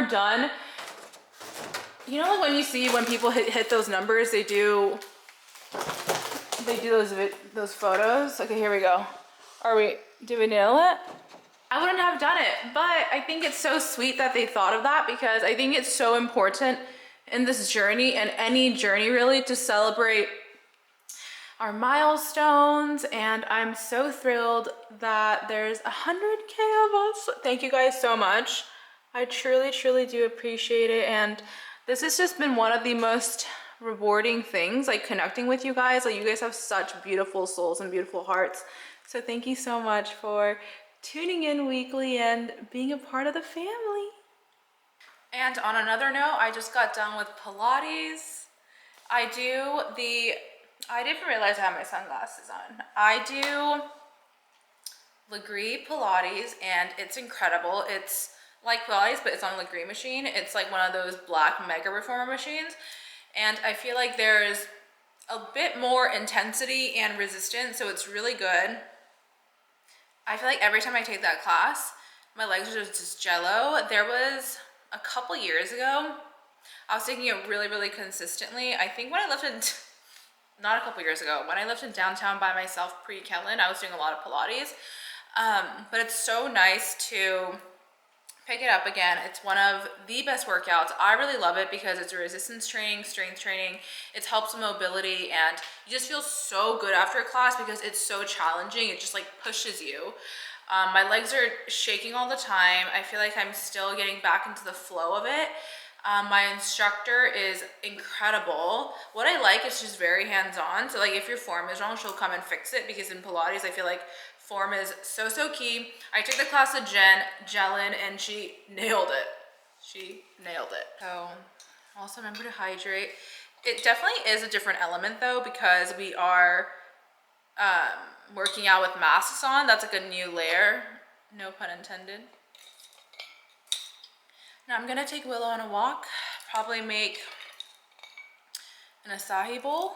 are done, you know, like when you see when people hit those numbers, they do those photos. Okay, here we go. Do we nail it? I wouldn't have done it, but I think it's so sweet that they thought of that, because I think it's so important in this journey, and any journey really, to celebrate our milestones. And I'm so thrilled that there's 100K of us. Thank you guys so much. I truly, truly do appreciate it. And this has just been one of the most rewarding things, like connecting with you guys. Like, you guys have such beautiful souls and beautiful hearts. So thank you so much for tuning in weekly and being a part of the family. And on another note, I just got done with Pilates. I didn't realize I had my sunglasses on. I do Legree Pilates, and it's incredible. It's like Pilates, but it's on a Legree machine. It's like one of those black mega reformer machines. And I feel like there's a bit more intensity and resistance, so it's really good. I feel like every time I take that class, my legs are just jello. There was a couple years ago, I was taking it really, really consistently. I think when I lifted, not a couple years ago, when I lived in downtown by myself pre-Kellen, I was doing a lot of Pilates. But it's so nice to pick it up again. It's one of the best workouts. I really love it because it's a resistance training, strength training. It helps with mobility, and you just feel so good after a class because it's so challenging. It just like pushes you. My legs are shaking all the time. I feel like I'm still getting back into the flow of it. My instructor is incredible. What I like is she's very hands-on. So like if your form is wrong, she'll come and fix it, because in Pilates, I feel like form is so key. I took the class with Jellin, and she nailed it. So also remember to hydrate. It definitely is a different element though, because we are working out with masks on. That's like a new layer, no pun intended. Now I'm gonna take Willow on a walk, probably make an acai bowl.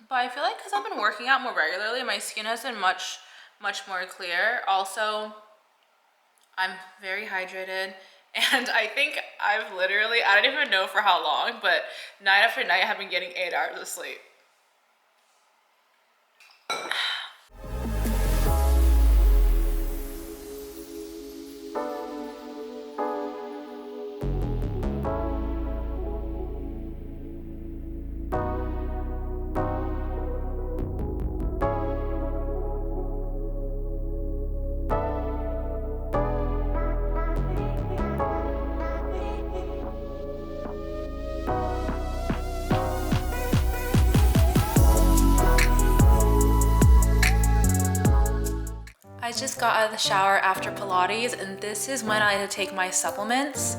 But I feel like because I've been working out more regularly, my skin has been much more clear. Also, I'm very hydrated, and I think I've literally, I don't even know for how long, but night after night I have been getting 8 hours of sleep. I just got out of the shower after Pilates, and this is when I had to take my supplements.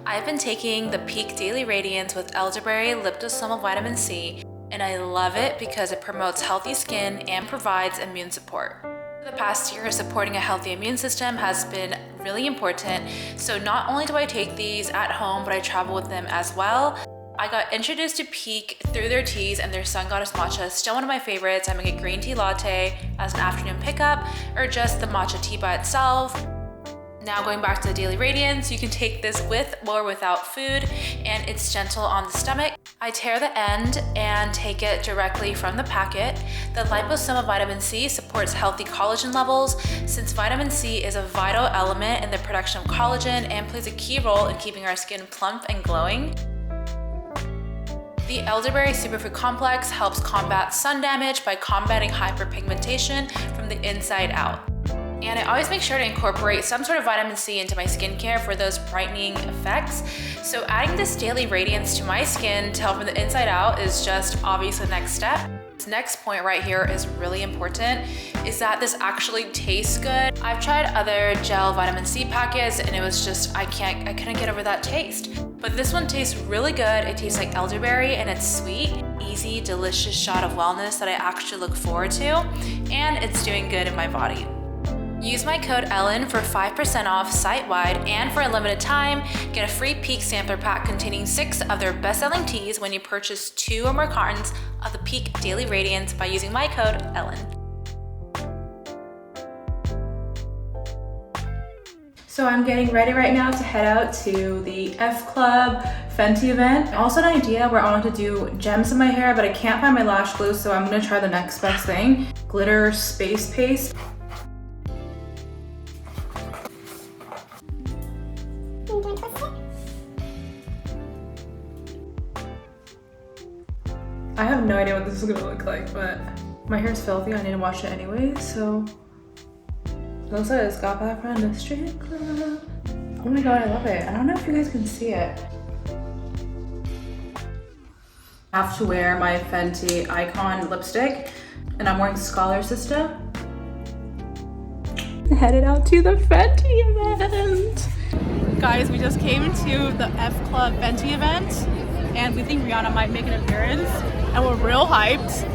I've been taking the Peak Daily Radiance with elderberry, liposome vitamin C, and I love it because it promotes healthy skin and provides immune support. For the past year, supporting a healthy immune system has been really important. So not only do I take these at home, but I travel with them as well. I got introduced to Peak through their teas, and their Sun Goddess matcha is still one of my favorites. I make a green tea latte as an afternoon pickup, or just the matcha tea by itself. Now going back to the Daily Radiance, you can take this with or without food, and it's gentle on the stomach. I tear the end and take it directly from the packet. The liposome vitamin C supports healthy collagen levels, since vitamin C is a vital element in the production of collagen and plays a key role in keeping our skin plump and glowing. The elderberry superfood complex helps combat sun damage by combating hyperpigmentation from the inside out. And I always make sure to incorporate some sort of vitamin C into my skincare for those brightening effects. So adding this Daily Radiance to my skin to help from the inside out is just obviously the next step. This next point right here is really important, is that this actually tastes good. I've tried other gel vitamin C packets, and it was just, I couldn't get over that taste. But this one tastes really good. It tastes like elderberry, and it's sweet, easy, delicious shot of wellness that I actually look forward to, and it's doing good in my body. Use my code Ellen for 5% off site-wide, and for a limited time, get a free Peak sampler pack containing 6 of their best-selling teas when you purchase 2 or more cartons of the Peak Daily Radiance by using my code Ellen. So I'm getting ready right now to head out to the F Club Fenty event. I also had an idea where I want to do gems in my hair, but I can't find my lash glue, so I'm gonna try the next best thing. Glitter space paste. I have no idea what this is gonna look like, but my hair is filthy. I need to wash it anyway, so. It looks like I just got back from the strip club. Oh my god, I love it. I don't know if you guys can see it. I have to wear my Fenty Icon lipstick, and I'm wearing Scholar Sister. Headed out to the Fenty event. Guys, we just came to the F Club Fenty event, and we think Rihanna might make an appearance, and we're real hyped.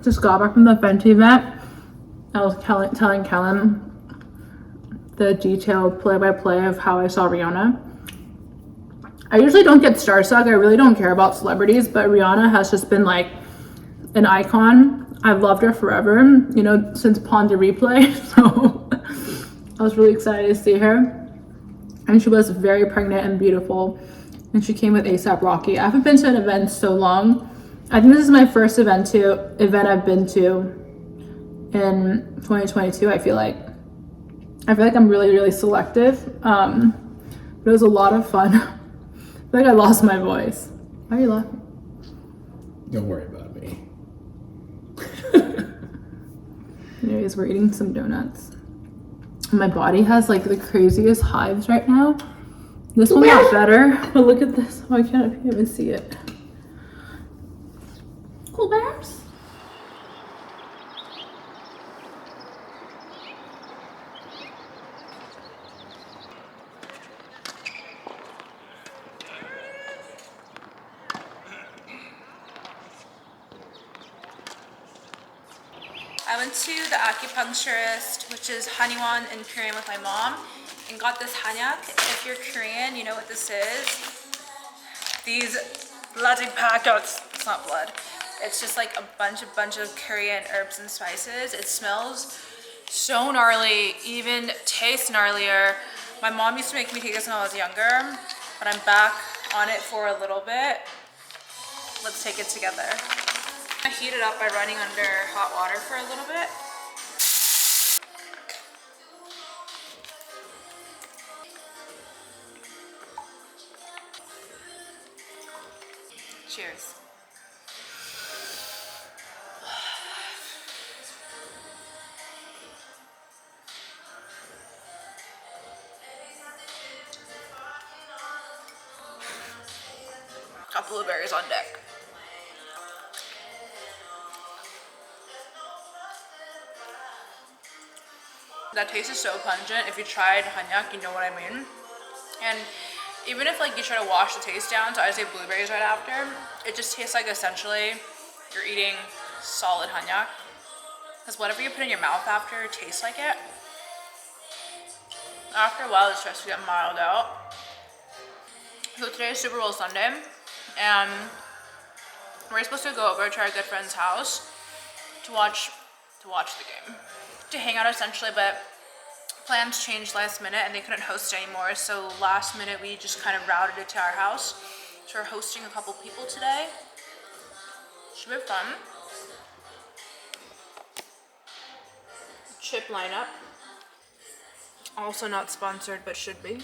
Just got back from the Fenty event. I was telling Kellen the detailed play-by-play of how I saw Rihanna. I usually don't get starstruck. I really don't care about celebrities, but Rihanna has just been like an icon. I've loved her forever, you know, since Pond de Replay. So I was really excited to see her. And she was very pregnant and beautiful. And she came with A$AP Rocky. I haven't been to an event in so long. I think this is my first event I've been to in 2022. I feel like I'm really, really selective. But it was a lot of fun. I feel like I lost my voice. Why are you laughing? Don't worry about me. Anyways, we're eating some donuts. My body has like the craziest hives right now. This one got better, but look at this. Oh, I can't even see it. Cool bears. I went to the acupuncturist, which is Hanyuan in Korean with my mom, and got this hanyak. If you're Korean, you know what this is. These bloody packets. It's not blood. It's just like a bunch of Korean herbs and spices. It smells so gnarly, even tastes gnarlier. My mom used to make me take this when I was younger, but I'm back on it for a little bit. Let's take it together. I heat it up by running under hot water for a little bit. Cheers. Got blueberries on deck. That taste is so pungent. If you tried hanyak, you know what I mean. And even if like you try to wash the taste down, so I say blueberries right after, it just tastes like essentially you're eating solid hanyak. Because whatever you put in your mouth after tastes like it. After a while, it starts to get mild out. So today is Super Bowl Sunday, and we're supposed to go over to our good friend's house to watch the game. To hang out essentially, but plans changed last minute and they couldn't host anymore, so last minute we just kind of routed it to our house. So we're hosting a couple people today. Should be fun. Chip lineup. Also not sponsored, but should be.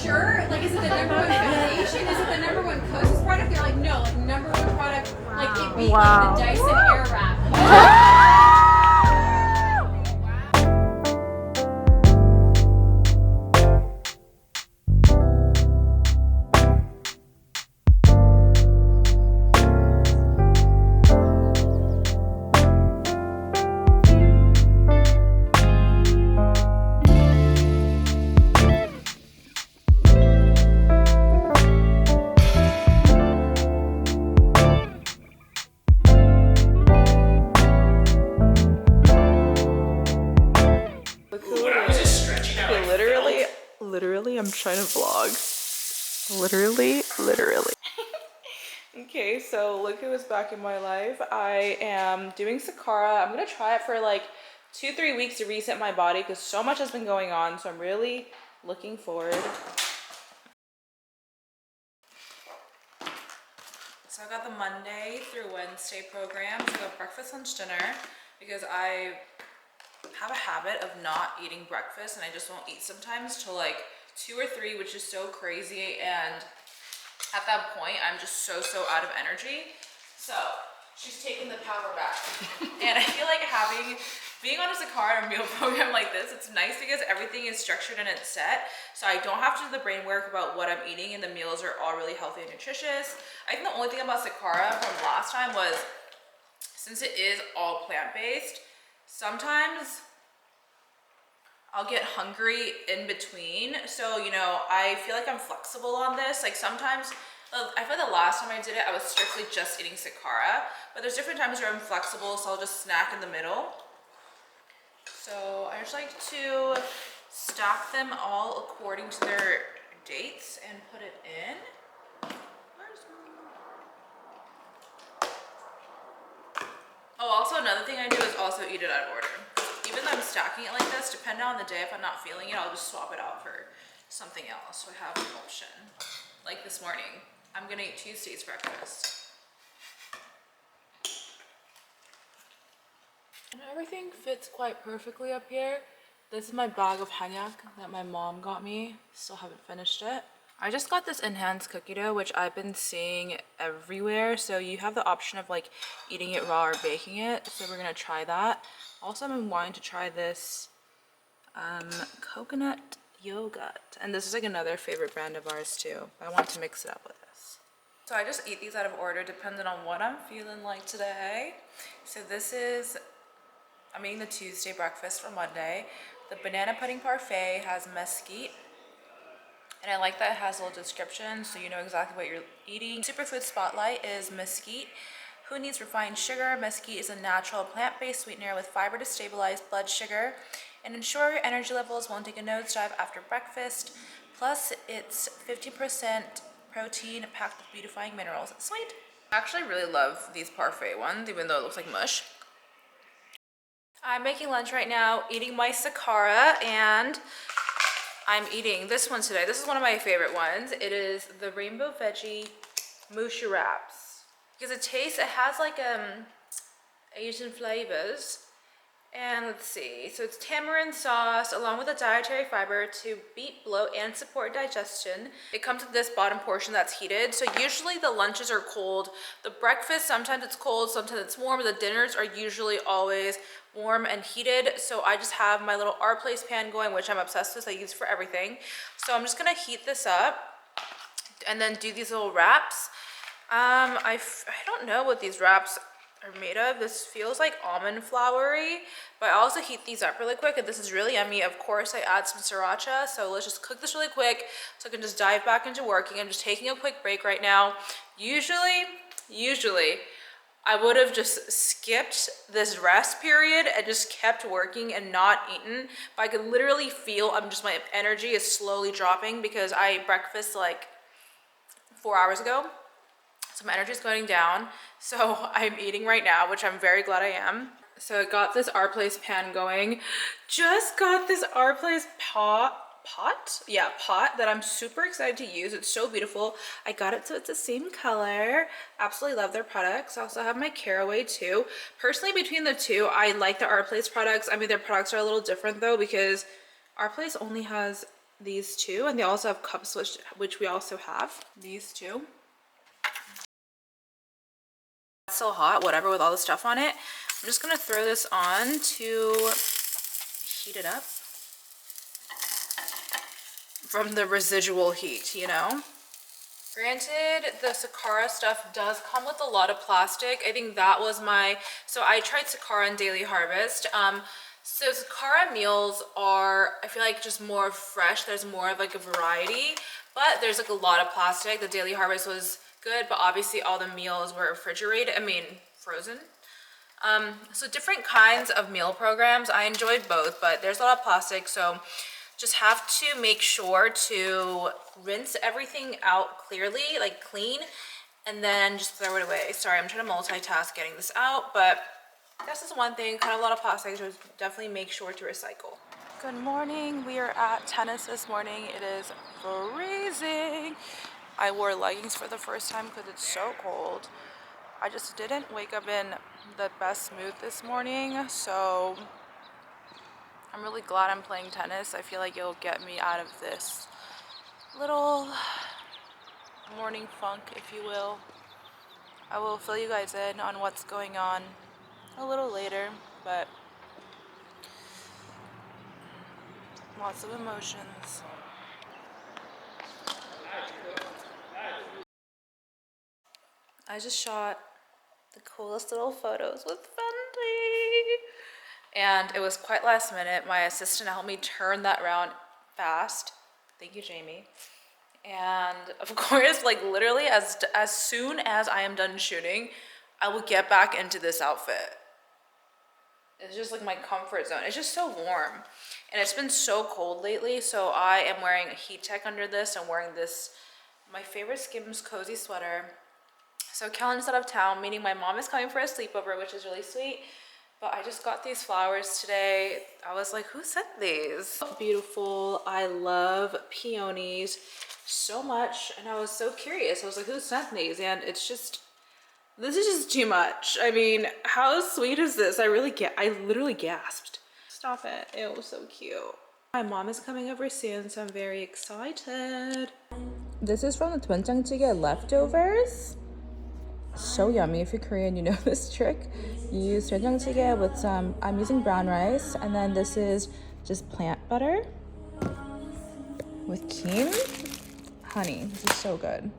Sure? Like, is it the number one foundation? Is it the number one kosas product? number one product. Wow. Like it beat Wow. like the Dyson Airwrap. Literally, I'm trying to vlog. Literally. Okay, so look who is back in my life. I am doing Sakara. I'm gonna try it for like 2-3 weeks to reset my body because so much has been going on. So I'm really looking forward. So I got the Monday through Wednesday program. So I got breakfast, lunch, dinner because I have a habit of not eating breakfast and I just won't eat sometimes till like 2 or 3, which is so crazy, and at that point I'm just so out of energy. So she's taking the power back. And I feel like being on a Sakara meal program like this, it's nice because everything is structured and it's set, so I don't have to do the brain work about what I'm eating, and the meals are all really healthy and nutritious. I think the only thing about Sakara from last time was, since it is all plant-based, sometimes I'll get hungry in between. So, you know, I feel like I'm flexible on this. Like sometimes, I feel like the last time I did it, I was strictly just eating Sakara, but there's different times where I'm flexible, so I'll just snack in the middle. So I just like to stack them all according to their dates and put it in. Oh, also another thing I do is also eat it out of order. Even though I'm stacking it like this, depending on the day, if I'm not feeling it, I'll just swap it out for something else. So I have an option. Like this morning, I'm gonna eat Tuesday's breakfast. And everything fits quite perfectly up here. This is my bag of hanyak that my mom got me. Still haven't finished it. I just got this enhanced cookie dough, which I've been seeing everywhere. So you have the option of like eating it raw or baking it. So we're gonna try that. Also, I've been wanting to try this coconut yogurt. And this is like another favorite brand of ours too. I want to mix it up with this. So I just eat these out of order depending on what I'm feeling like today. So this is, I'm eating the Tuesday breakfast for Monday. The banana pudding parfait has mesquite. And I like that it has a little description so you know exactly what you're eating. Superfood Spotlight is mesquite. Who needs refined sugar? Mesquite is a natural plant-based sweetener with fiber to stabilize blood sugar and ensure your energy levels won't take a nosedive after breakfast. Plus, it's 50% protein packed with beautifying minerals. Sweet. I actually really love these parfait ones, even though it looks like mush. I'm making lunch right now, eating my Sakara, and I'm eating this one today. This is one of my favorite ones. It is the rainbow veggie mushy wraps. Because it has like Asian flavors. And let's see, so it's tamarind sauce along with a dietary fiber to beat bloat and support digestion. It comes with this bottom portion that's heated. So usually the lunches are cold. The breakfast, sometimes it's cold, sometimes it's warm. The dinners are usually always warm and heated. So I just have my little Our Place pan going, which I'm obsessed with. I use for everything. So I'm just gonna heat this up and then do these little wraps. I don't know what these wraps are made of. This feels like almond floury, but I also heat these up really quick, and this is really yummy. Of course, I add some sriracha, so let's just cook this really quick so I can just dive back into working. I'm just taking a quick break right now. Usually, I would have just skipped this rest period and just kept working and not eaten, but I could literally feel my energy is slowly dropping because I ate breakfast like 4 hours ago. So my energy is going down. So I'm eating right now, which I'm very glad I am. So I got this Our Place pan going. Just got this Our Place pot that I'm super excited to use. It's so beautiful. I got it so it's the same color. Absolutely love their products. I also have my caraway too. Personally, between the two, I like the Our Place products. I mean, their products are a little different though because Our Place only has these two, and they also have cups, which we also have. These two. It's so hot, whatever, with all the stuff on it. I'm just gonna throw this on to heat it up from the residual heat, you know? Granted, the Sakara stuff does come with a lot of plastic. I think that was so I tried Sakara and Daily Harvest. So Sakara meals are, I feel like, just more fresh. There's more of like a variety, but there's like a lot of plastic. The Daily Harvest was good, but obviously all the meals were frozen. So different kinds of meal programs. I enjoyed both, but there's a lot of plastic, so just have to make sure to rinse everything out clearly, like clean, and then just throw it away. Sorry, I'm trying to multitask getting this out, but this is one thing, kind of a lot of plastic, so definitely make sure to recycle. Good morning. We are at tennis this morning. It is freezing. I wore leggings for the first time because it's so cold. I just didn't wake up in the best mood this morning, so I'm really glad I'm playing tennis. I feel like it'll get me out of this little morning funk, if you will. I will fill you guys in on what's going on a little later, but lots of emotions. I just shot the coolest little photos with Fenty. And it was quite last minute. My assistant helped me turn that around fast. Thank you, Jamie. And of course, like literally as soon as I am done shooting, I will get back into this outfit. It's just like my comfort zone. It's just so warm. And it's been so cold lately, so I am wearing a heat tech under this. I'm wearing this, my favorite Skims cozy sweater. So Kellen's out of town, meaning my mom is coming for a sleepover, which is really sweet. But I just got these flowers today. I was like, who sent these? Beautiful. I love peonies so much. And I was so curious. I was like, who sent these? And it's just, this is just too much. I mean, how sweet is this? I literally gasped. Stop it. It was so cute. My mom is coming over soon, so I'm very excited. This is from the 된장찌개 leftovers. So yummy. If you're Korean, you know this trick. You use 된장찌개 with I'm using brown rice, and then this is just plant butter with kim, honey. This is so good.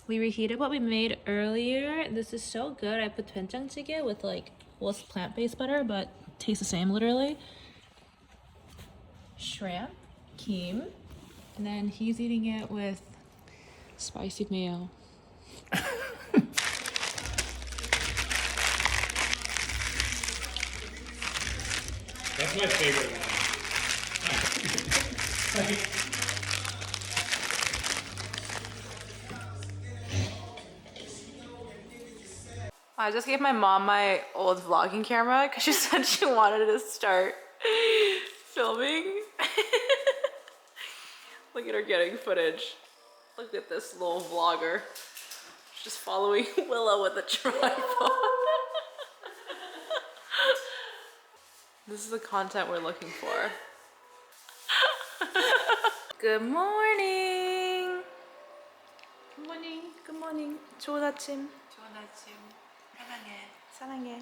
We reheated what we made earlier. This is so good. I put 된장찌개 with it's plant-based butter, but tastes the same literally. Shrimp, kim, and then he's eating it with spicy mayo. That's my favorite one. I just gave my mom my old vlogging camera because she said she wanted to start filming. Look at her getting footage. Look at this little vlogger. She's just following Willow with a tripod. This is the content we're looking for. Good morning. Good morning. Good morning. 좋은 아침. 좋은 아침. 사랑해. 사랑해.